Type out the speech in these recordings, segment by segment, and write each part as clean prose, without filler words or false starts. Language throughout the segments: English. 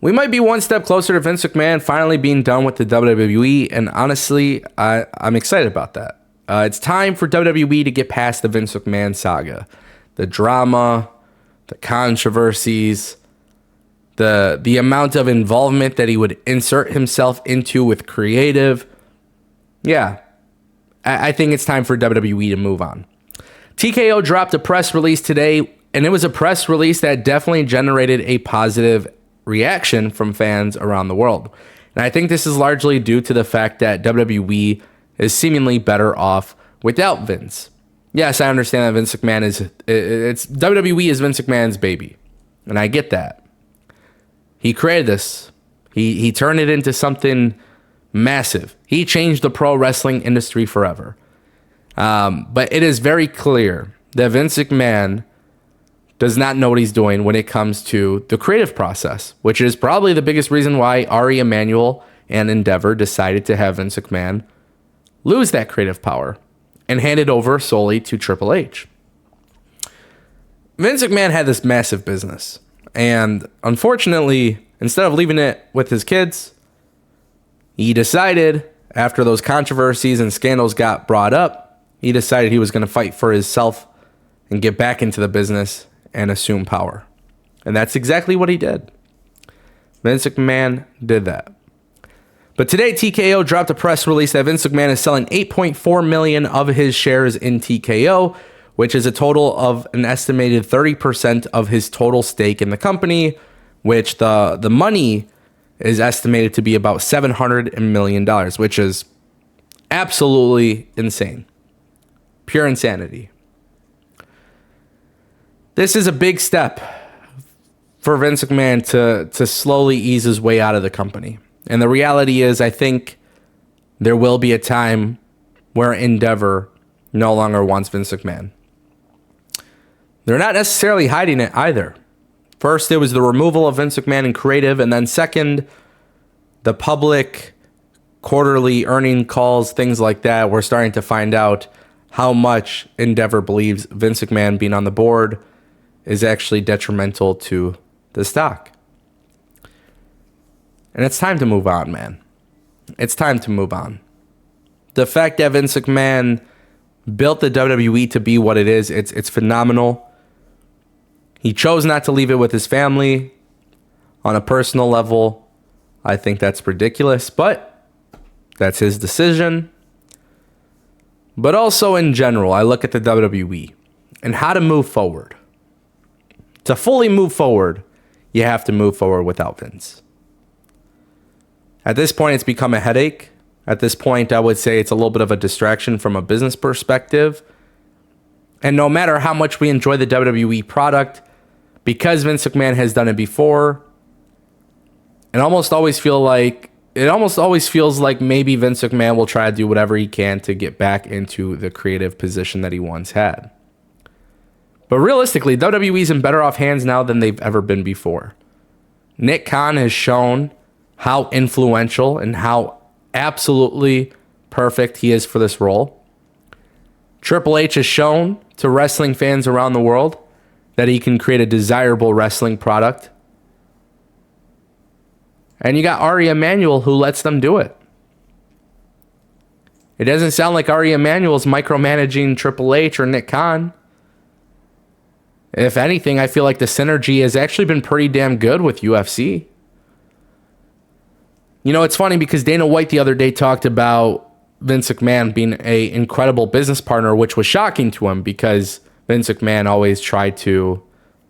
We might be one step closer to Vince McMahon finally being done with the WWE, and honestly, I'm excited about that. It's time for WWE to get past the Vince McMahon saga. The drama, the controversies, the amount of involvement that he would insert himself into with creative. Yeah, I think it's time for WWE to move on. TKO dropped a press release today, and it was a press release that definitely generated a positive reaction from fans around the world. And I think this is largely due to the fact that WWE is seemingly better off without Vince. Yes, I understand that Vince McMahon it's WWE is Vince McMahon's baby. And I get that. He created this. He turned it into something massive. He changed the pro wrestling industry forever. But it is very clear that Vince McMahon does not know what he's doing when it comes to the creative process, which is probably the biggest reason why Ari Emanuel and Endeavor decided to have Vince McMahon lose that creative power and hand it over solely to Triple H. Vince McMahon had this massive business, and unfortunately, instead of leaving it with his kids, he decided, after those controversies and scandals got brought up, he decided he was going to fight for himself and get back into the business and assume power. And that's exactly what he did. Vince McMahon did that. But today, TKO dropped a press release that Vince McMahon is selling 8.4 million of his shares in TKO, which is a total of an estimated 30% of his total stake in the company, which the money is estimated to be about $700 million, which is absolutely insane. Pure insanity. This is a big step for Vince McMahon to slowly ease his way out of the company. And the reality is, I think there will be a time where Endeavor no longer wants Vince McMahon. They're not necessarily hiding it either. First, it was the removal of Vince McMahon in creative, and then second, the public quarterly earning calls, things like that. We're starting to find out how much Endeavor believes Vince McMahon being on the board is actually detrimental to the stock. And it's time to move on, man. It's time to move on. The fact that Vince McMahon built the WWE to be what it is, it's phenomenal. He chose not to leave it with his family. On a personal level, I think that's ridiculous, but that's his decision. But also in general, I look at the WWE and how to move forward. To fully move forward, you have to move forward without Vince. At this point, it's become a headache. At this point, I would say it's a little bit of a distraction from a business perspective. And no matter how much we enjoy the WWE product, because Vince McMahon has done it before, it almost always feels like maybe Vince McMahon will try to do whatever he can to get back into the creative position that he once had. But realistically, WWE's in better off hands now than they've ever been before. Nick Khan has shown how influential and how absolutely perfect he is for this role. Triple H has shown to wrestling fans around the world that he can create a desirable wrestling product. And you got Ari Emanuel who lets them do it. It doesn't sound like Ari Emanuel's micromanaging Triple H or Nick Khan. If anything, I feel like the synergy has actually been pretty damn good with UFC. You know, it's funny because Dana White the other day talked about Vince McMahon being an incredible business partner, which was shocking to him because Vince McMahon always tried to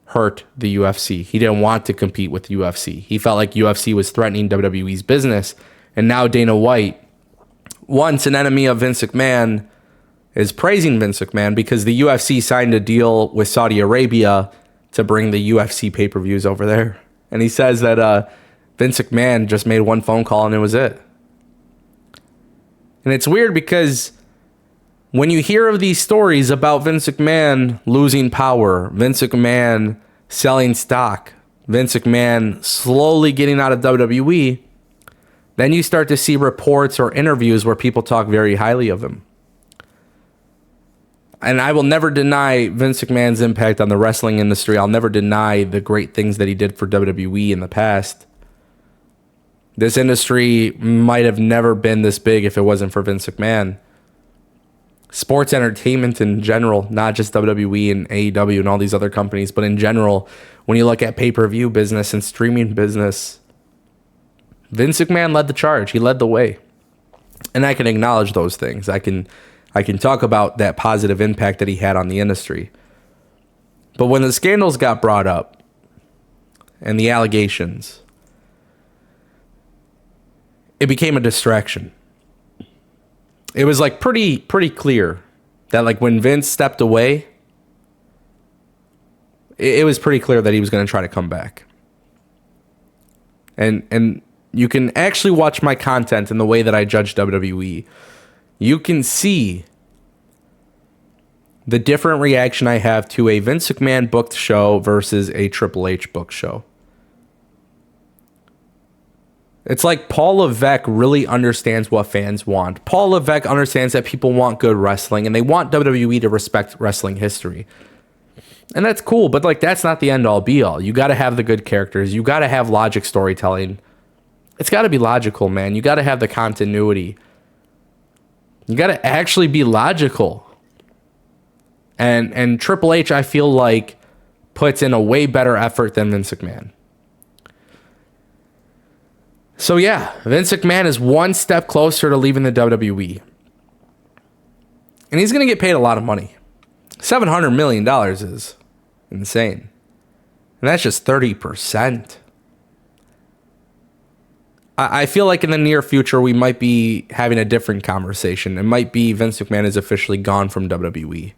hurt the UFC. He didn't want to compete with the UFC. He felt like UFC was threatening WWE's business. And now Dana White, once an enemy of Vince McMahon, is praising Vince McMahon because the UFC signed a deal with Saudi Arabia to bring the UFC pay-per-views over there. And he says that Vince McMahon just made one phone call and it was it. And it's weird because when you hear of these stories about Vince McMahon losing power, Vince McMahon selling stock, Vince McMahon slowly getting out of WWE, then you start to see reports or interviews where people talk very highly of him. And I will never deny Vince McMahon's impact on the wrestling industry. I'll never deny the great things that he did for WWE in the past. This industry might have never been this big if it wasn't for Vince McMahon. Sports entertainment in general, not just WWE and AEW and all these other companies, but in general, when you look at pay-per-view business and streaming business, Vince McMahon led the charge. He led the way. And I can acknowledge those things. I can talk about that positive impact that he had on the industry. But when the scandals got brought up and the allegations, it became a distraction. It was like pretty clear that like when Vince stepped away, it was pretty clear that he was going to try to come back. And you can actually watch my content and the way that I judge WWE. You can see the different reaction I have to a Vince McMahon booked show versus a Triple H booked show. It's like Paul Levesque really understands what fans want. Paul Levesque understands that people want good wrestling and they want WWE to respect wrestling history. And that's cool, but like that's not the end all be all. You got to have the good characters. You got to have logic storytelling. It's got to be logical, man. You got to have the continuity. You got to actually be logical. And Triple H, I feel like, puts in a way better effort than Vince McMahon. So yeah, Vince McMahon is one step closer to leaving the WWE. And he's going to get paid a lot of money. $700 million is insane. And that's just 30%. I feel like in the near future, we might be having a different conversation. It might be Vince McMahon is officially gone from WWE.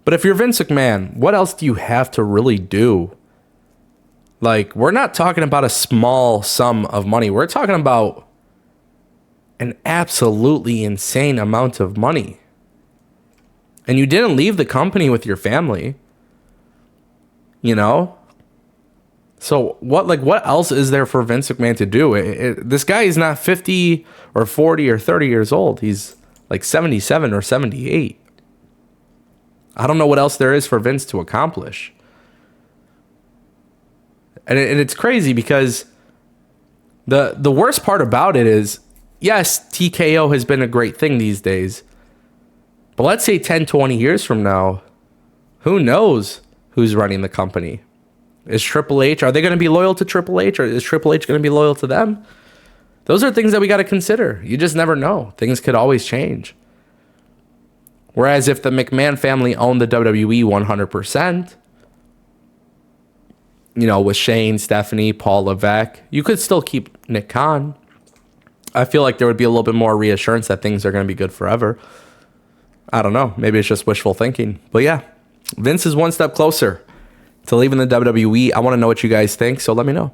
But if you're Vince McMahon, what else do you have to really do? Like, we're not talking about a small sum of money. We're talking about an absolutely insane amount of money. And you didn't leave the company with your family. You know? So what else is there for Vince McMahon to do? This guy is not 50 or 40 or 30 years old. He's like 77 or 78. I don't know what else there is for Vince to accomplish. And it's crazy because the worst part about it is, yes, TKO has been a great thing these days. But let's say 10, 20 years from now, who knows who's running the company? Is Triple H, are they going to be loyal to Triple H, or is Triple H going to be loyal to them? Those are things that we got to consider. You just never know. Things could always change. Whereas if the McMahon family owned the WWE 100%, you know, with Shane, Stephanie, Paul Levesque, you could still keep Nick Khan. I feel like there would be a little bit more reassurance that things are going to be good forever. I don't know. Maybe it's just wishful thinking. But yeah, Vince is one step closer to leaving the WWE. I want to know what you guys think, so let me know.